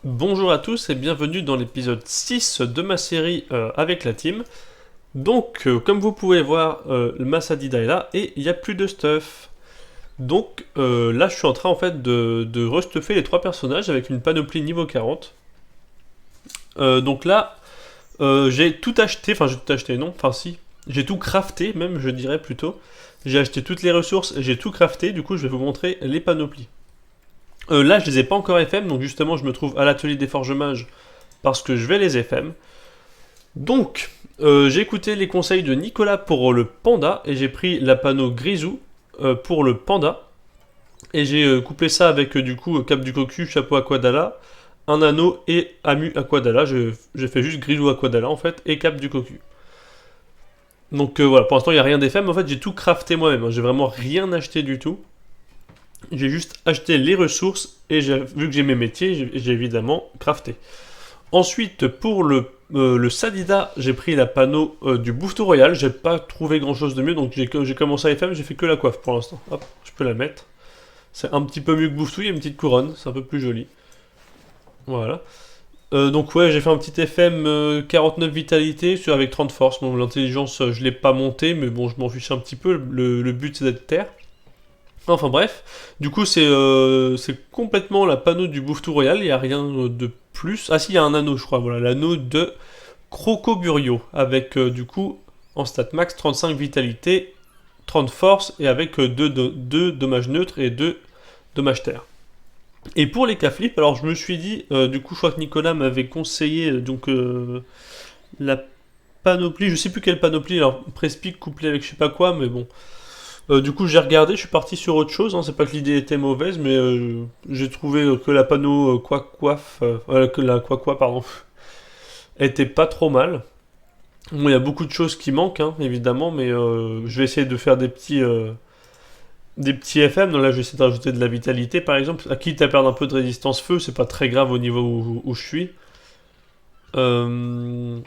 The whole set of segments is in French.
Bonjour à tous et bienvenue dans l'épisode 6 de ma série avec la team. Donc, comme vous pouvez voir, le Masadida est là et il n'y a plus de stuff. Donc là, je suis en train en fait de restuffer les trois personnages avec une panoplie niveau 40. Donc là, j'ai tout acheté, enfin j'ai tout acheté, non, enfin si, j'ai tout crafté même, je dirais plutôt. J'ai acheté toutes les ressources, j'ai tout crafté, du coup je vais vous montrer les panoplies. Là, je les ai pas encore FM, donc justement, je me trouve à l'atelier des forgemage parce que je vais les FM. Donc, j'ai écouté les conseils de Nicolas pour le panda et j'ai pris la panneau grisou pour le panda. Et j'ai couplé ça avec du coup cap du cocu, chapeau aquadala, un anneau et amu aquadala. J'ai fait juste grisou aquadala en fait et cap du cocu. Donc voilà, pour l'instant il n'y a rien d'FM, en fait j'ai tout crafté moi-même, hein. J'ai vraiment rien acheté du tout. J'ai juste acheté les ressources et vu que j'ai mes métiers, j'ai évidemment crafté. Ensuite, pour le Sadida, j'ai pris la panneau du Bouffetou Royal. J'ai pas trouvé grand chose de mieux, donc j'ai commencé à FM, j'ai fait que la coiffe pour l'instant. Hop, je peux la mettre. C'est un petit peu mieux que Bouffetou, il y a une petite couronne, c'est un peu plus joli. Voilà. Donc ouais, j'ai fait un petit FM 49 vitalité avec 30 force. Bon, l'intelligence, je l'ai pas monté, mais bon, je m'en fiche un petit peu. Le but, c'est d'être terre. Enfin bref, du coup c'est complètement la panneau du Bouffetou Royal, il n'y a rien de plus. Ah si, il y a un anneau je crois, voilà, l'anneau de Crocoburio, avec du coup en stat max 35 vitalité, 30 force, et avec 2 dommages neutres et 2 dommages terre. Et pour les K-flip, alors je me suis dit, du coup je crois que Nicolas m'avait conseillé la panoplie, je sais plus quelle panoplie, alors Prespic couplé avec je sais pas quoi, mais bon. Du coup, j'ai regardé, je suis parti sur autre chose, hein. C'est pas que l'idée était mauvaise, mais j'ai trouvé que la panneau que la quoi pardon, était pas trop mal. Bon, il y a beaucoup de choses qui manquent, hein, évidemment, mais je vais essayer de faire des petits FM. Donc là, je vais essayer de rajouter de la vitalité, par exemple. À quitte à perdre un peu de résistance feu, c'est pas très grave au niveau où je suis. Euh,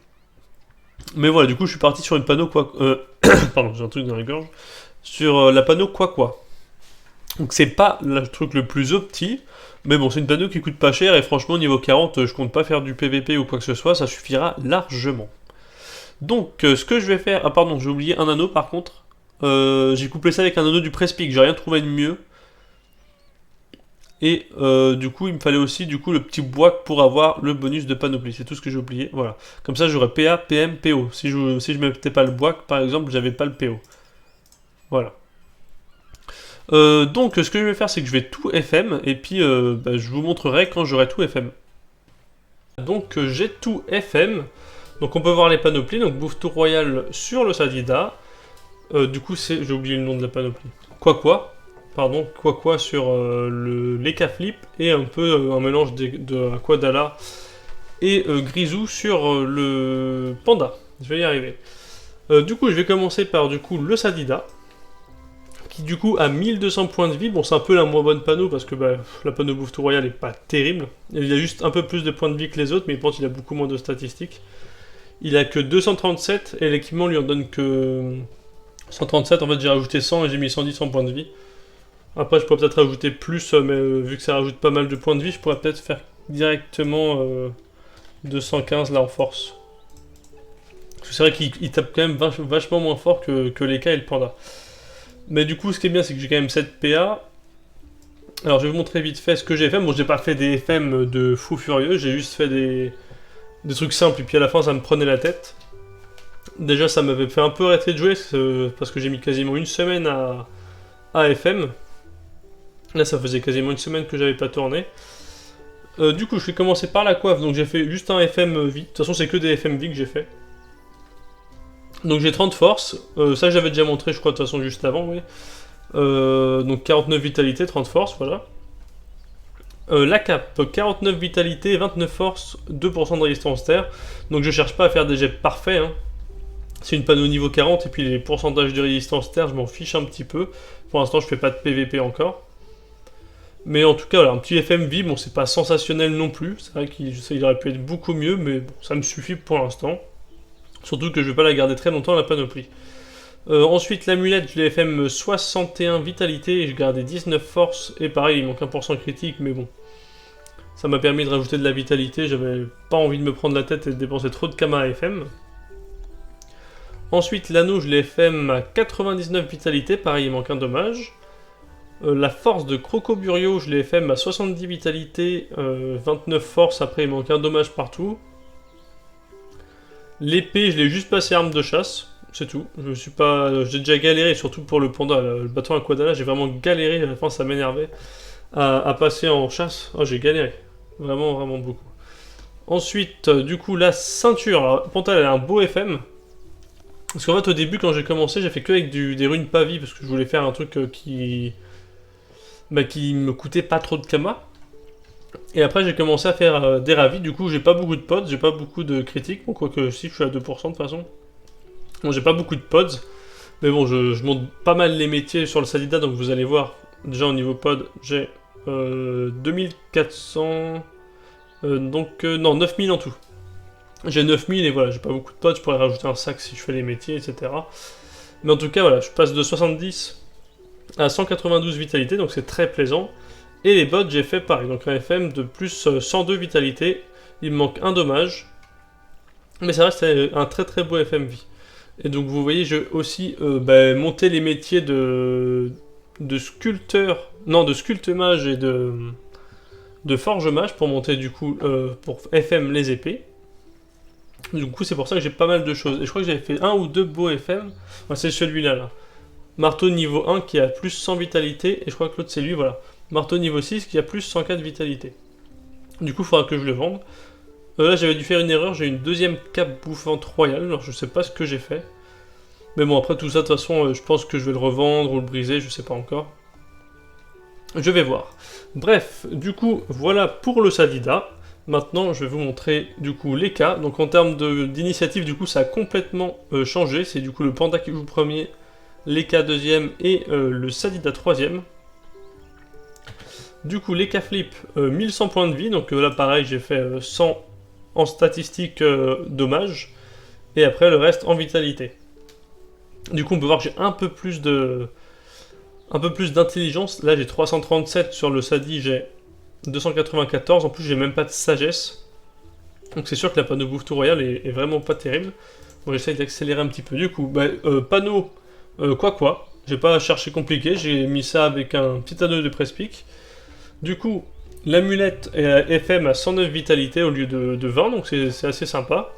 Mais voilà, du coup, je suis parti sur une panneau pardon, j'ai un truc dans la gorge. Sur la panneau quoi. Donc c'est pas le truc le plus opti, mais bon, c'est une panneau qui coûte pas cher et franchement, niveau 40, je compte pas faire du PVP ou quoi que ce soit, ça suffira largement. Donc, ce que je vais faire. Ah, pardon, j'ai oublié un anneau par contre. J'ai couplé ça avec un anneau du Prespic, j'ai rien trouvé de mieux. Et du coup, il me fallait aussi du coup le petit bois pour avoir le bonus de panoplie. C'est tout ce que j'ai oublié. Voilà. Comme ça, j'aurais PA, PM, PO. Si je mettais pas le bois, par exemple, j'avais pas le PO. Voilà. Donc ce que je vais faire c'est que je vais tout FM et puis je vous montrerai quand j'aurai tout FM. Donc j'ai tout FM, donc on peut voir les panoplies, donc Bouffetou Royal sur le Sadida, du coup j'ai oublié le nom de la panoplie, quoi sur les K-flip et un peu un mélange de Aquadala et Grisou sur le Panda, je vais y arriver. Du coup je vais commencer par du coup le Sadida, qui du coup a 1200 points de vie. Bon, c'est un peu la moins bonne panneau parce que la panneau Bouffetou Royal est pas terrible. Il a juste un peu plus de points de vie que les autres, mais il pense qu'il a beaucoup moins de statistiques. Il a que 237 et l'équipement lui en donne que 137. En fait, j'ai rajouté 100 et j'ai mis 110 en points de vie. Après, je pourrais peut-être rajouter plus, mais vu que ça rajoute pas mal de points de vie, je pourrais peut-être faire directement 215 là en force. Parce que c'est vrai qu'il tape quand même vachement moins fort que les K et le Panda. Mais du coup, ce qui est bien, c'est que j'ai quand même 7 PA. Alors, je vais vous montrer vite fait ce que j'ai fait. Bon, j'ai pas fait des FM de fou furieux, j'ai juste fait des trucs simples, et puis à la fin, ça me prenait la tête. Déjà, ça m'avait fait un peu arrêter de jouer, parce que j'ai mis quasiment une semaine à FM. Là, ça faisait quasiment une semaine que j'avais pas tourné. Du coup, je vais commencer par la coiffe. Donc, j'ai fait juste un FM vite. De toute façon, c'est que des FM vite que j'ai fait. Donc, j'ai 30 force. Ça, j'avais déjà montré, je crois, de toute façon, juste avant, oui. Donc 49 vitalité, 30 force, voilà. La cape, 49 vitalité, 29 force, 2% de résistance terre. Donc je cherche pas à faire des jets parfaits, hein. C'est une panneau niveau 40 et puis les pourcentages de résistance terre, je m'en fiche un petit peu. Pour l'instant, je fais pas de PVP encore. Mais en tout cas, voilà, un petit FMV, bon, c'est pas sensationnel non plus. C'est vrai qu'il aurait pu être beaucoup mieux, mais bon, ça me suffit pour l'instant. Surtout que je vais pas la garder très longtemps, la panoplie. Ensuite, l'amulette, je l'ai FM 61 vitalité et je gardais 19 force. Et pareil, il manque 1% critique, mais bon, Ça m'a permis de rajouter de la vitalité, j'avais pas envie de me prendre la tête et de dépenser trop de Kama FM. Ensuite, l'anneau, je l'ai FM à 99 vitalité, pareil, il manque un dommage. La force de Crocoburio, je l'ai FM à 70 vitalité, 29 force, après il manque un dommage partout. L'épée, je l'ai juste passé arme de chasse, c'est tout. J'ai déjà galéré, surtout pour le panda, le bâton Aquadala, j'ai vraiment galéré, à la fin ça m'énervait, à passer en chasse. Oh, j'ai galéré, vraiment, vraiment beaucoup. Ensuite, du coup, la ceinture. Alors, Panta, elle a un beau FM. Parce qu'en fait, au début, quand j'ai commencé, j'ai fait que avec des runes pavis, parce que je voulais faire un truc qui me coûtait pas trop de Kama. Et après, j'ai commencé à faire des ravis. Du coup, j'ai pas beaucoup de pods, j'ai pas beaucoup de critiques. Bon, quoique, si, je suis à 2% de toute façon. Bon, j'ai pas beaucoup de pods. Mais bon, je monte pas mal les métiers sur le Sadida, donc vous allez voir. Déjà, au niveau pod, j'ai 2400... non, 9000 en tout. J'ai 9000 et voilà, j'ai pas beaucoup de pods, je pourrais rajouter un sac si je fais les métiers, etc. Mais en tout cas, voilà, je passe de 70 à 192 vitalité, donc c'est très plaisant. Et les bots, j'ai fait pareil, donc un FM de plus 102 vitalité, il me manque un dommage. Mais ça reste un très très beau FMV. Et donc vous voyez, j'ai aussi monté les métiers de sculpteur, non, de sculptemage et de forgemage pour monter du coup, pour FM les épées. Du coup, c'est pour ça que j'ai pas mal de choses. Et je crois que j'avais fait un ou deux beaux FM. Enfin, c'est celui-là, là. Marteau niveau 1 qui a plus 100 vitalité. Et je crois que l'autre, c'est lui, voilà. Marteau niveau 6 qui a plus 104 vitalité. Du coup, il faudra que je le vende. Là, j'avais dû faire une erreur. J'ai une deuxième cape bouffante royale. Alors, je sais pas ce que j'ai fait. Mais bon, après tout ça, de toute façon, je pense que je vais le revendre ou le briser. Je sais pas encore. Je vais voir. Bref, du coup, voilà pour le Sadida. Maintenant, je vais vous montrer du coup les cas. Donc en termes d'initiative, du coup, ça a complètement changé. C'est du coup le panda qui joue premier, les cas deuxième et le Sadida troisième. Du coup, les cas flip, 1100 points de vie. Donc là, pareil, j'ai fait 100 en statistique dommage. Et après, le reste en vitalité. Du coup, on peut voir que j'ai un peu plus d'intelligence. Là, j'ai 337 sur le Sadi, j'ai 294, en plus j'ai même pas de sagesse. Donc c'est sûr que la panneau bouffe tout royal est vraiment pas terrible. Bon, j'essaye d'accélérer un petit peu du coup. Panneau, quoi. J'ai pas cherché compliqué, j'ai mis ça avec un petit anneau de presse-pique. Du coup, l'amulette est à FM à 109 vitalité au lieu de 20, donc c'est assez sympa.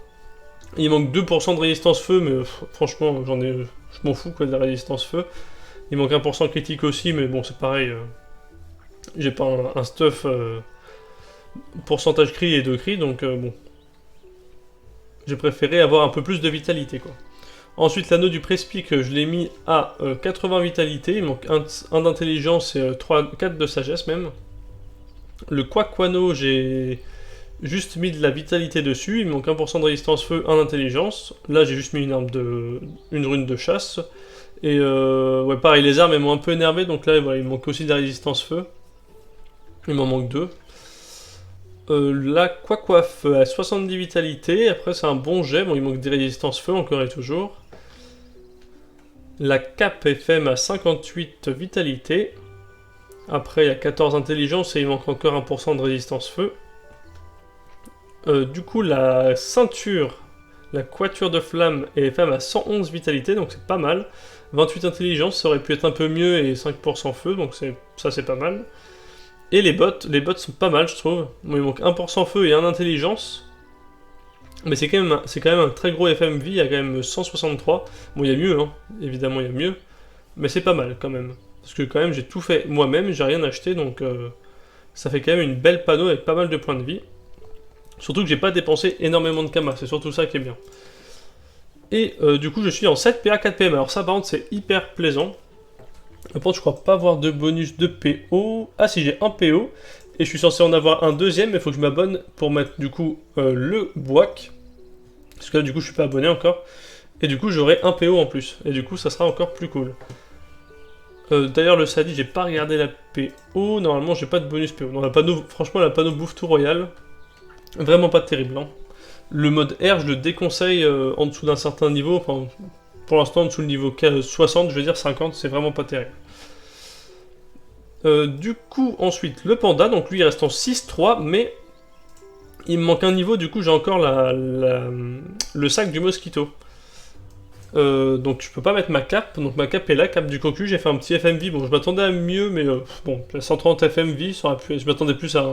Il manque 2% de résistance feu, mais franchement, je m'en fous quoi de la résistance feu. Il manque 1% critique aussi, mais bon, c'est pareil. J'ai pas un stuff pourcentage cri et 2 cri, donc bon. J'ai préféré avoir un peu plus de vitalité, quoi. Ensuite, l'anneau du presse-pique, je l'ai mis à 80 vitalité. Il manque 1 d'intelligence et 4 de sagesse, même. Le Quaquano, j'ai juste mis de la vitalité dessus. Il manque 1% de résistance feu, 1 d'intelligence. Là, j'ai juste mis une rune de chasse. Et ouais, pareil, les armes, elles m'ont un peu énervé. Donc là, voilà, il manque aussi de la résistance feu. Il m'en manque 2. La Quacoif à 70 vitalité. Après, c'est un bon jet. Bon, il manque des résistances feu encore et toujours. La Cap FM à 58 vitalité. Après, il y a 14 intelligence et il manque encore 1% de résistance feu. Du coup, la ceinture, la Quatuor de flamme est FM à 111 vitalité, donc c'est pas mal. 28 intelligence, ça aurait pu être un peu mieux et 5% feu, donc ça c'est pas mal. Et les bots sont pas mal, je trouve. Bon, il manque 1% feu et 1 intelligence. Mais c'est quand même un très gros FMV, il y a quand même 163. Bon, il y a mieux, hein. Évidemment, il y a mieux. Mais c'est pas mal, quand même. Parce que quand même, j'ai tout fait moi-même, j'ai rien acheté, donc ça fait quand même une belle panneau avec pas mal de points de vie. Surtout que j'ai pas dépensé énormément de Kama, c'est surtout ça qui est bien. Et du coup, je suis en 7 PA 4 PM. Alors ça, par contre, c'est hyper plaisant. Par contre, je crois pas avoir de bonus de PO. Ah si, j'ai un PO. Et je suis censé en avoir un deuxième, mais il faut que je m'abonne pour mettre du coup le Boac. Parce que là, du coup, je suis pas abonné encore. Et du coup, j'aurai un PO en plus. Et du coup, ça sera encore plus cool. D'ailleurs, le Sadi, j'ai pas regardé la PO. Normalement, j'ai pas de bonus PO. Non, la panneau, franchement, la panneau bouffe tout royal. Vraiment pas terrible. Hein. Le mode R, je le déconseille en dessous d'un certain niveau. Enfin, pour l'instant, en dessous du niveau 60, je veux dire 50, c'est vraiment pas terrible. Du coup, ensuite, le panda, donc lui il reste en 6-3, mais il me manque un niveau, du coup j'ai encore le sac du mosquito. Donc je peux pas mettre ma cape, donc ma cape est là, cape du cocu, j'ai fait un petit FMV, bon je m'attendais à mieux, mais bon, 130 FMV, ça aurait pu, je m'attendais plus à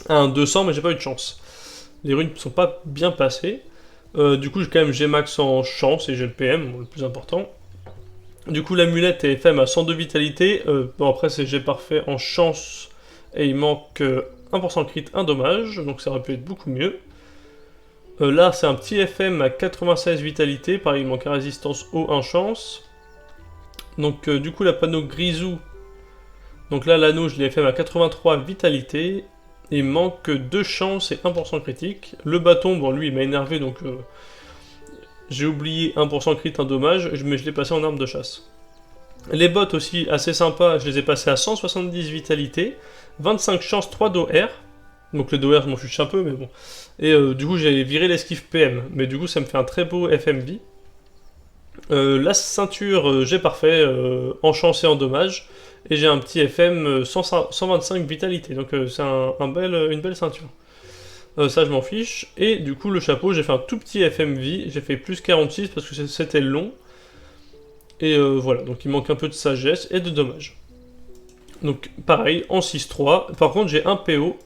un 200, mais j'ai pas eu de chance. Les runes ne sont pas bien passées. Du coup, quand même, j'ai max en chance et j'ai le PM, bon, le plus important. Du coup, l'amulette est FM à 102 vitalité. Bon, après, c'est G parfait en chance et il manque 1% crit, un dommage, donc ça aurait pu être beaucoup mieux. Là, c'est un petit FM à 96 vitalité, pareil, il manque un résistance eau, un chance. Donc, du coup, la panneau grisou. Donc là, l'anneau, je l'ai FM à 83 vitalité. Il manque 2 chances et 1% critique. Le bâton, bon, lui, il m'a énervé, donc j'ai oublié 1% crit, un dommage, mais je l'ai passé en arme de chasse. Les bottes aussi, assez sympas, je les ai passés à 170 vitalité, 25 chances, 3 d'OR. Donc le d'OR, je m'en fiche un peu, mais bon. Et du coup, j'ai viré l'esquive PM, mais du coup, ça me fait un très beau FMV. La ceinture, j'ai parfait, en chance et en dommage. Et j'ai un petit FM 125 vitalité, donc c'est une belle ceinture. Ça, je m'en fiche. Et du coup, le chapeau, j'ai fait un tout petit FMV. J'ai fait plus 46 parce que c'était long. Et voilà, donc il manque un peu de sagesse et de dommage. Donc pareil, en 6-3. Par contre, j'ai un PO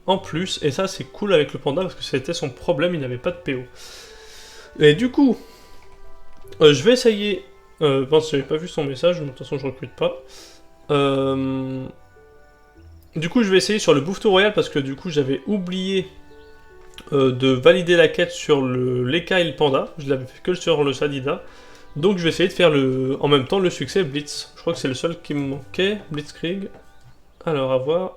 en plus. Et ça, c'est cool avec le panda parce que c'était son problème, il n'avait pas de PO. Et du coup, je vais essayer. Parce que j'avais pas vu son message, de toute façon, je recrute pas. Du coup, je vais essayer sur le Bouffetot Royal parce que du coup, j'avais oublié de valider la quête sur l'Eka et le panda. Je l'avais fait que sur le Sadida. Donc je vais essayer de faire en même temps le succès Blitz. Je crois que c'est le seul qui me manquait, Blitzkrieg. Alors à voir.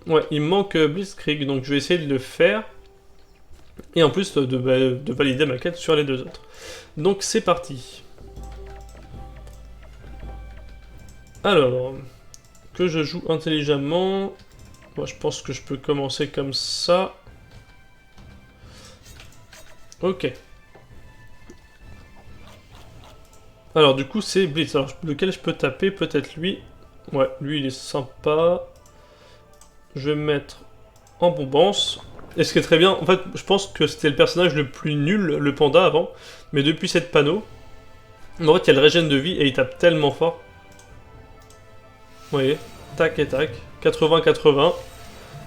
Ouais, il me manque Blitzkrieg, donc je vais essayer de le faire. Et en plus de valider ma quête sur les deux autres. Donc c'est parti. Alors, que je joue intelligemment. Moi je pense que je peux commencer comme ça. Ok. Alors du coup c'est Blitz. Alors lequel je peux taper? Peut-être lui. Ouais, lui il est sympa. Je vais me mettre en bombance. Et ce qui est très bien, en fait, je pense que c'était le personnage le plus nul, le panda avant. Mais depuis cette panneau, en fait, il y a le régène de vie et il tape tellement fort. Vous voyez, tac et tac. 80-80.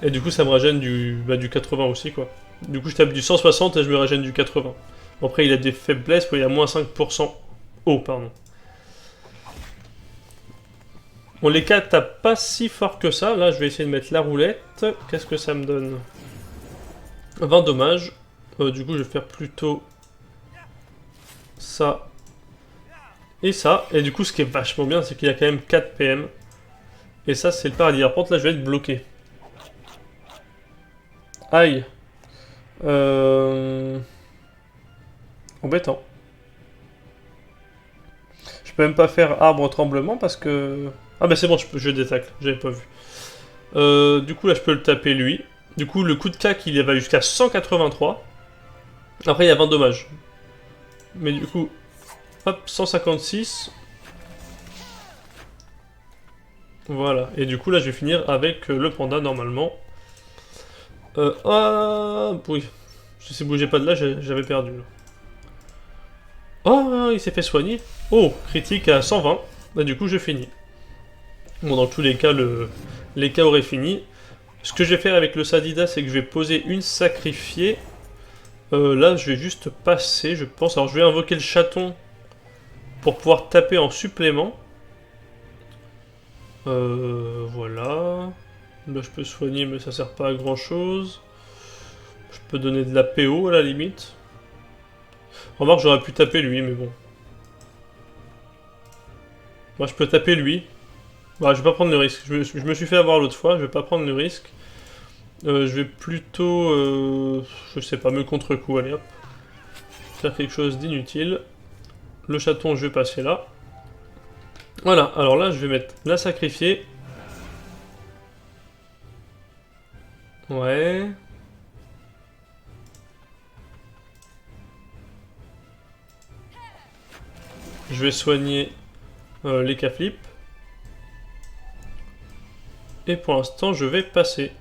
Et du coup, ça me régène du 80 aussi, quoi. Du coup, je tape du 160 et je me régène du 80. Bon, après, il a des faiblesses, il a moins 5%. Oh, pardon. Bon, les 4 tapent pas si fort que ça. Là, je vais essayer de mettre la roulette. Qu'est-ce que ça me donne? 20 dommages. Du coup, je vais faire plutôt ça et ça. Et du coup, ce qui est vachement bien, c'est qu'il y a quand même 4 PM. Et ça, c'est le paradis. Par contre, là, je vais être bloqué. Aïe. Embêtant. Je peux même pas faire arbre tremblement parce que... Ah bah c'est bon, je détacle. J'avais pas vu. Du coup, là, je peux le taper lui. Du coup, le coup de cac, il va jusqu'à 183. Après, il y a 20 dommages. Mais du coup, hop, 156. Voilà. Et du coup, là, je vais finir avec le panda normalement. Ah, oui. Si bougeait pas de là, j'avais perdu. Là. Oh, il s'est fait soigner. Oh, critique à 120. Bah, du coup, je finis. Bon, dans tous les cas, les cas auraient fini. Ce que je vais faire avec le Sadida, c'est que je vais poser une sacrifiée. Là, je vais juste passer, je pense. Alors, je vais invoquer le chaton pour pouvoir taper en supplément. Voilà. Là, je peux soigner, mais ça sert pas à grand chose. Je peux donner de la PO à la limite. Remarque, j'aurais pu taper lui, mais bon. Moi, je peux taper lui. Bah, je vais pas prendre le risque. Je me suis fait avoir l'autre fois, je vais pas prendre le risque. Je vais plutôt, je sais pas, me contre-coup, allez hop. Faire quelque chose d'inutile. Le chaton, je vais passer là. Voilà, alors là, je vais mettre la sacrifier. Ouais. Je vais soigner les K-flip. Et pour l'instant, je vais passer.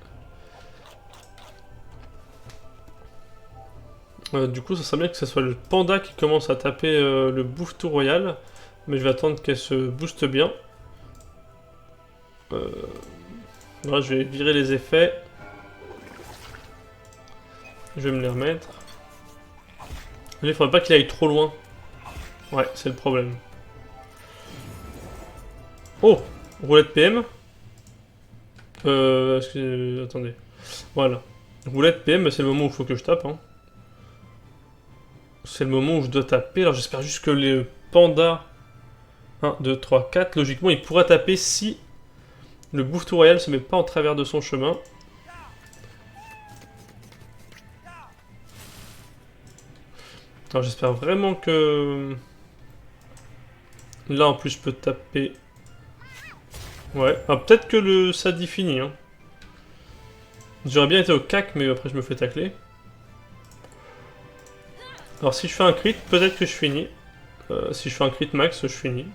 Du coup, ça serait bien que ce soit le panda qui commence à taper le Bouffe-Tout Royal. Mais je vais attendre qu'elle se booste bien. Là, je vais virer les effets. Je vais me les remettre. Il faudrait pas qu'il aille trop loin. Ouais, c'est le problème. Oh, roulette PM. Attendez. Voilà. Roulette PM, c'est le moment où il faut que je tape. Hein. C'est le moment où je dois taper. Alors j'espère juste que les pandas... 1, 2, 3, 4. Logiquement, il pourra taper si le Bouffe-Tout Royal se met pas en travers de son chemin. Alors j'espère vraiment que... Là, en plus, je peux taper... Ouais. Ah, peut-être que le Sadi finit. Hein. J'aurais bien été au cac, mais après je me fais tacler. Alors si je fais un crit, peut-être que je finis. Si je fais un crit max, je finis.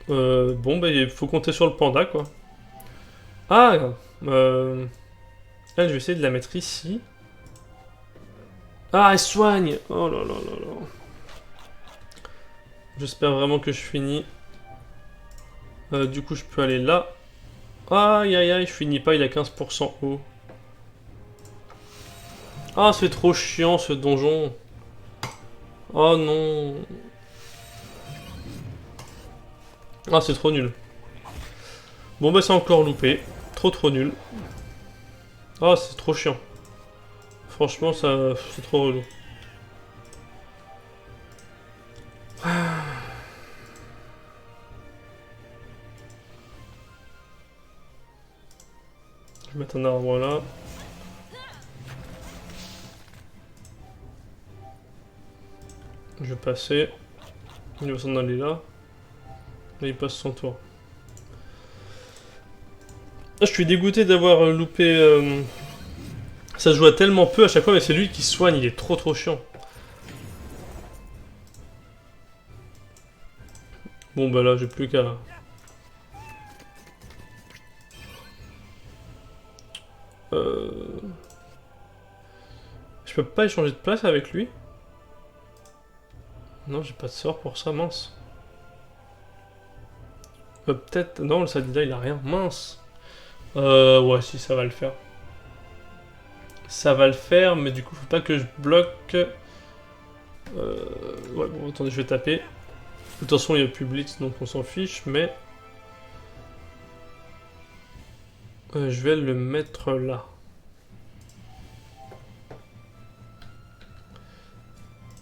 Bon, bah il faut compter sur le panda, quoi. Ah Là, je vais essayer de la mettre ici. Ah, elle soigne. Oh là là là là. J'espère vraiment que je finis. Du coup, je peux aller là. Aïe aïe aïe, je finis pas, il a 15% haut. Ah, c'est trop chiant ce donjon. Oh non. Ah, c'est trop nul. Bon, bah, c'est encore loupé. Trop nul. Ah, c'est trop chiant. Franchement, ça, c'est trop relou. Je vais mettre un arbre là. Je vais passer. Il va s'en aller là. Là, il passe son tour. Ah, je suis dégoûté d'avoir loupé... Ça se joue à tellement peu à chaque fois, mais c'est lui qui soigne, il est trop chiant. Bon bah là, j'ai plus qu'à... Je peux pas échanger de place avec lui? Non, j'ai pas de sort pour ça, mince. Peut-être... Non, le Sadida, il a rien. Mince. Ouais, si, ça va le faire. Ça va le faire, mais du coup, faut pas que je bloque... Ouais, bon, attendez, je vais taper. De toute façon, il y a plus Blitz, donc on s'en fiche, mais... je vais le mettre là.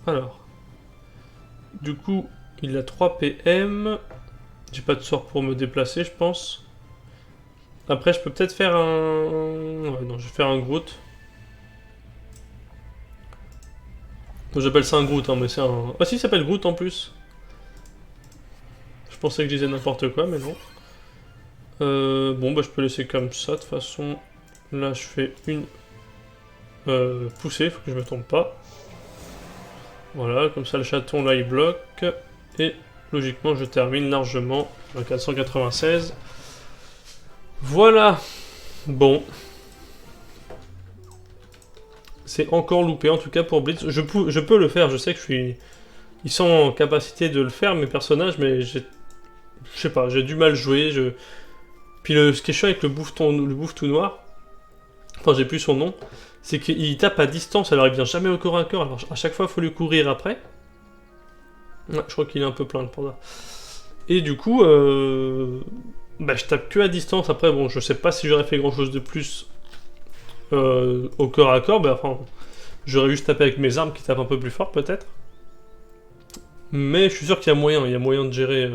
Alors. Du coup, il a 3 PM. J'ai pas de sort pour me déplacer, je pense. Après, je peux peut-être faire un... Ouais, non, je vais faire un Groot. J'appelle ça un Groot, hein, mais c'est un... Ah si, il s'appelle Groot en plus. Je pensais que je disais n'importe quoi, mais non. Bon, bah je peux laisser comme ça, de toute façon. Là, je fais une poussée, faut que je me trompe pas. Voilà, comme ça le chaton là il bloque. Et logiquement je termine largement à 496. Voilà. Bon. C'est encore loupé en tout cas pour Blitz. Je peux le faire, je sais que je suis... Ils sont en capacité de le faire mes personnages, mais j'ai... Je sais pas, j'ai du mal jouer. Puis ce qui est chiant avec le bouffe tout noir, enfin j'ai plus son nom, c'est qu'il tape à distance, alors il vient jamais au corps à corps, alors à chaque fois il faut lui courir après. Ouais, je crois qu'il est un peu plein le panda. Et du coup, bah, je tape que à distance, après bon, je sais pas si j'aurais fait grand chose de plus au corps à corps, bah, enfin, j'aurais juste tapé avec mes armes qui tapent un peu plus fort peut-être. Mais je suis sûr qu'il y a moyen, il y a moyen de gérer...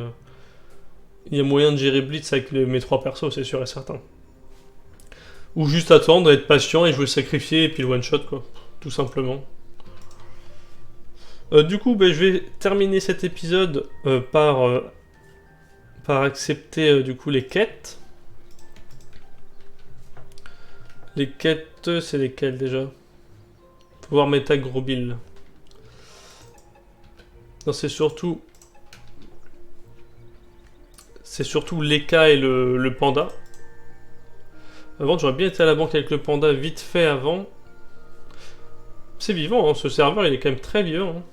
Il y a moyen de gérer Blitz avec mes 3 persos, c'est sûr et certain. Ou juste attendre, être patient et jouer sacrifié et puis le one shot quoi, tout simplement. Du coup, bah, je vais terminer cet épisode par accepter du coup les quêtes. Les quêtes, c'est lesquelles déjà? Pouvoir Méta Gros Bill. Non, c'est surtout c'est surtout l'Eka et le panda. Avant, j'aurais bien été à la banque avec le panda vite fait avant. C'est vivant, hein, ce serveur, il est quand même très vivant. Hein.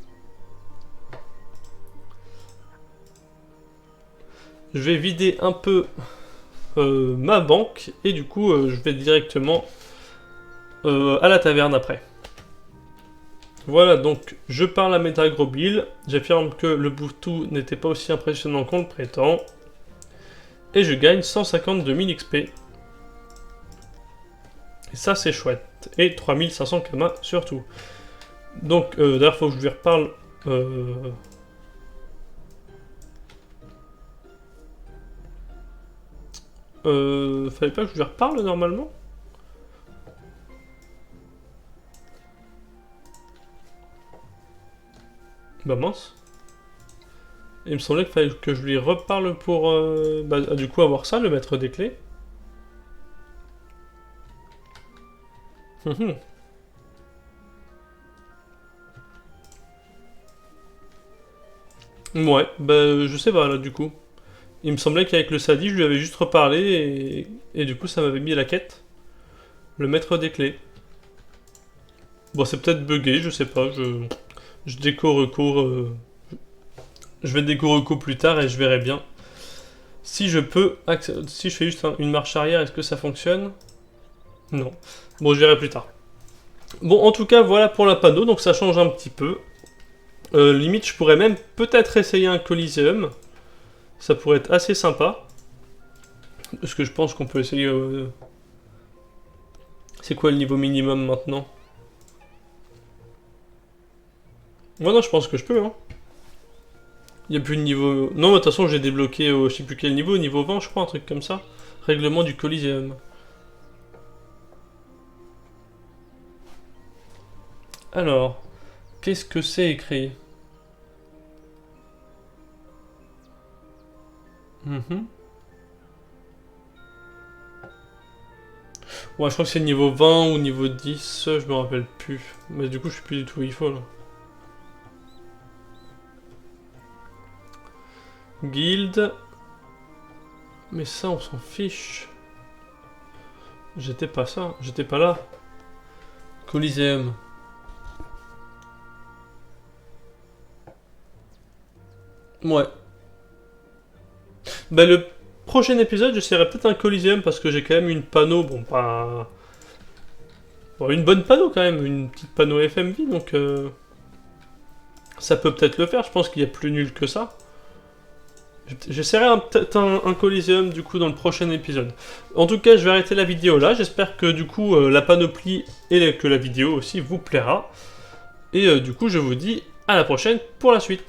Je vais vider un peu ma banque et du coup, je vais directement à la taverne après. Voilà, donc je parle à Metagrobil, j'affirme que le Boutou n'était pas aussi impressionnant qu'on le prétend, et je gagne 152 000 XP. Et ça c'est chouette, et 3500 Kama surtout. Donc d'ailleurs faut que je lui reparle... fallait pas que je lui reparle normalement? Bah mince. Il me semblait qu'il fallait que je lui reparle pour du coup avoir ça, le maître des clés. Ouais, bah je sais pas là du coup. Il me semblait qu'avec le Sadi, je lui avais juste reparlé et du coup ça m'avait mis la quête. Le maître des clés. Bon, c'est peut-être bugué, je sais pas, je déco-recours... je vais déco-recours plus tard et je verrai bien. Si je peux... Si je fais juste une marche arrière, est-ce que ça fonctionne? Non. Bon, je verrai plus tard. Bon, en tout cas, voilà pour la panneau, donc ça change un petit peu. Limite, je pourrais même peut-être essayer un Coliseum. Ça pourrait être assez sympa. Parce que je pense qu'on peut essayer... C'est quoi le niveau minimum maintenant? Ouais, non, je pense que je peux, hein. Il n'y a plus de niveau... Non, de toute façon, j'ai débloqué, je sais plus quel niveau 20, je crois, un truc comme ça. Règlement du Coliseum. Alors, qu'est-ce que c'est écrit? Ouais, je crois que c'est niveau 20 ou niveau 10, je me rappelle plus. Mais du coup, je sais plus du tout où il faut, là. Guild. Mais ça, on s'en fiche. J'étais pas ça, j'étais pas là. Coliseum. Ouais. Bah le prochain épisode, j'essaierai peut-être un Coliseum parce que j'ai quand même une panneau, bon pas... Bon, une bonne panneau quand même, une petite panneau FMV, donc ça peut peut-être le faire, je pense qu'il y a plus nul que ça. J'essaierai peut-être un Coliseum du coup dans le prochain épisode. En tout cas, je vais arrêter la vidéo là, j'espère que du coup la panoplie et que la vidéo aussi vous plaira. Et du coup, je vous dis à la prochaine pour la suite.